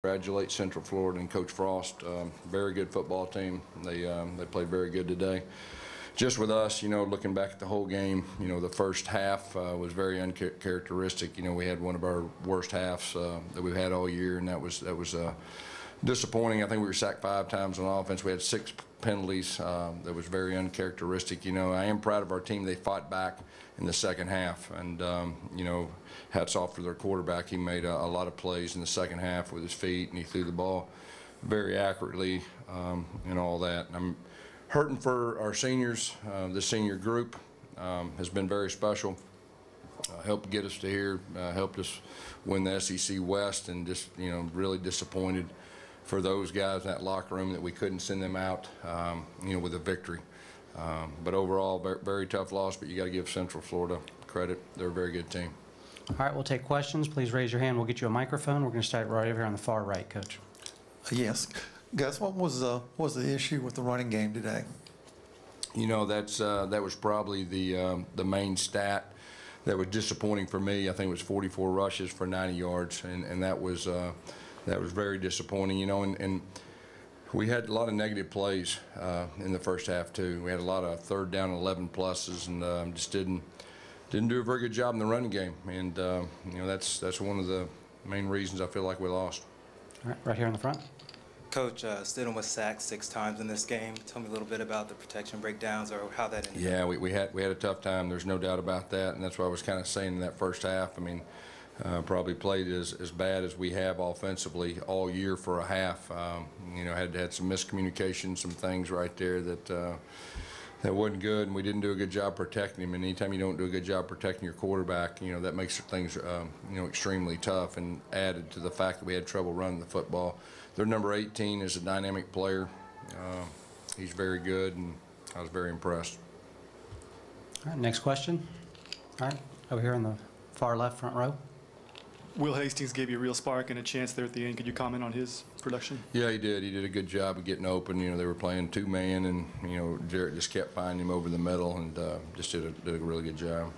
Congratulate Central Florida and Coach Frost. Very good football team. They played very good today. Just with us, looking back at the whole game, the first half was very uncharacteristic. We had one of our worst halves that we've had all year, and that was disappointing. I think we were sacked 5 times on offense. We had 6 penalties. That was very uncharacteristic. I am proud of our team. They fought back in the second half, and hats off to their quarterback. He made a lot of plays in the second half with his feet, and he threw the ball very accurately and all that. And I'm hurting for our seniors. The senior group has been very special. Helped get us to here, helped us win the SEC West, and just really disappointed for those guys in that locker room that we couldn't send them out with a victory. But overall, very tough loss, but you got to give Central Florida credit. They're a very good team. All right, we'll take questions. Please raise your hand. We'll get you a microphone. We're going to start right over here on the far right, Coach. Yes. Gus, what was the issue with the running game today? That was probably the main stat that was disappointing for me. I think it was 44 rushes for 90 yards, and that was very disappointing. And we had a lot of negative plays in the first half too. We had a lot of 3rd down 11 pluses, and just didn't do a very good job in the running game. And that's one of the main reasons I feel like we lost. All right, right here in the front. Coach, Stidham was sacked 6 times in this game. Tell me a little bit about the protection breakdowns or how that ended. Yeah, we had a tough time. There's no doubt about that, and that's what I was kind of saying in that first half. I mean, probably played as bad as we have offensively all year for a half. Had some miscommunication, some things right there that wasn't good, and we didn't do a good job protecting him. And anytime you don't do a good job protecting your quarterback, that makes things extremely tough, and added to the fact that we had trouble running the football. Their number 18 is a dynamic player. He's very good, and I was very impressed. All right, next question. All right, over here in the far left front row. Will Hastings gave you a real spark and a chance there at the end. Could you comment on his production? Yeah, he did. He did a good job of getting open. They were playing 2-man, and Jarrett just kept finding him over the middle, and just did a really good job.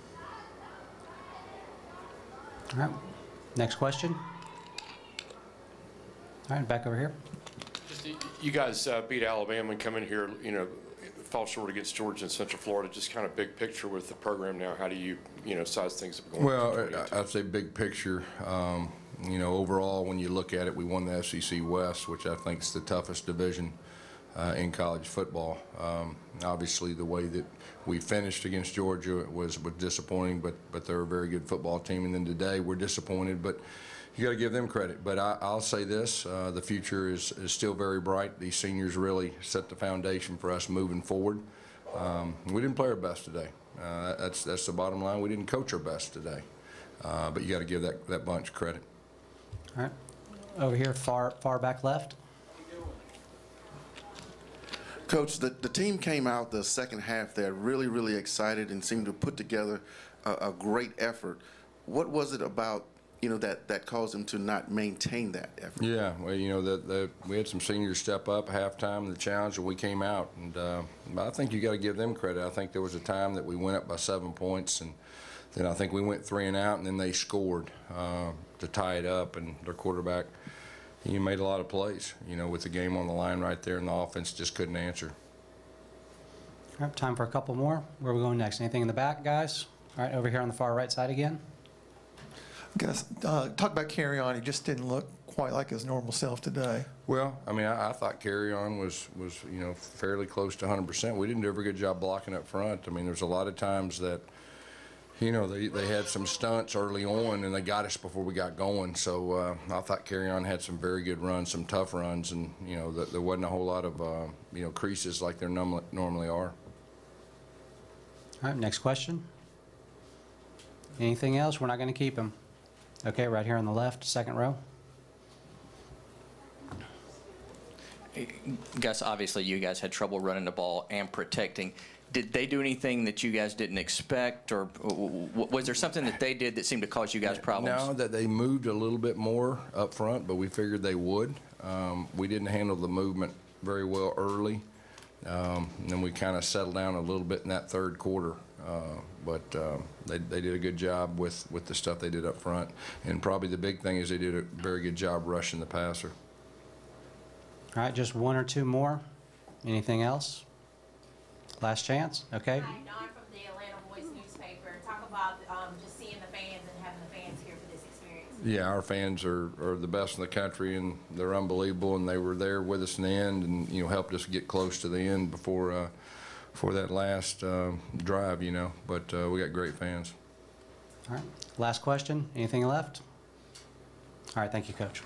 All right, next question. All right, back over here. You guys beat Alabama and come in here, fall short against Georgia and Central Florida. Just kind of big picture with the program now. How do you, size things up going? Well, I'd say big picture. Overall, when you look at it, we won the SEC West, which I think is the toughest division in college football. Obviously, the way that we finished against Georgia was disappointing, but they're a very good football team. And then today, we're disappointed, but you got to give them credit. But I'll say this, the future is still very bright. These seniors really set the foundation for us moving forward. We didn't play our best today. That's the bottom line. We didn't coach our best today. But you got to give that bunch credit. All right. Over here, far back left. Coach, the team came out the second half there really, really excited and seemed to put together a great effort. What was it about that caused them to not maintain that effort? Yeah, well, we had some seniors step up at halftime in the challenge, and we came out. And I think you got to give them credit. I think there was a time that we went up by 7 points, and then I think we went 3 and out, and then they scored to tie it up. And their quarterback, he made a lot of plays, with the game on the line right there, and the offense just couldn't answer. All right, time for a couple more. Where are we going next? Anything in the back, guys? All right, over here on the far right side again. Gus, talk about Carry On. He just didn't look quite like his normal self today. Well, I mean, I thought Carry On was fairly close to 100%. We didn't do a very good job blocking up front. I mean, there's a lot of times that they had some stunts early on, and they got us before we got going. So I thought Carry On had some very good runs, some tough runs, and there wasn't a whole lot of creases like there normally are. All right, next question. Anything else? We're not going to keep him. Okay, right here on the left, second row. Gus, obviously you guys had trouble running the ball and protecting. Did they do anything that you guys didn't expect, or was there something that they did that seemed to cause you guys problems? No, that they moved a little bit more up front, but we figured they would. We didn't handle the movement very well early. And then we kind of settled down a little bit in that third quarter. But they did a good job with the stuff they did up front. And probably the big thing is they did a very good job rushing the passer. All right, just one or two more. Anything else? Last chance? Okay. Hi, Dawn from the Atlanta Voice newspaper. Talk about just seeing the fans and having the fans here for this experience. Yeah, our fans are the best in the country, and they're unbelievable, and they were there with us in the end and, you know, helped us get close to the end before that last drive, you know. But we got great fans. All right. Last question. Anything left? All right. Thank you, Coach.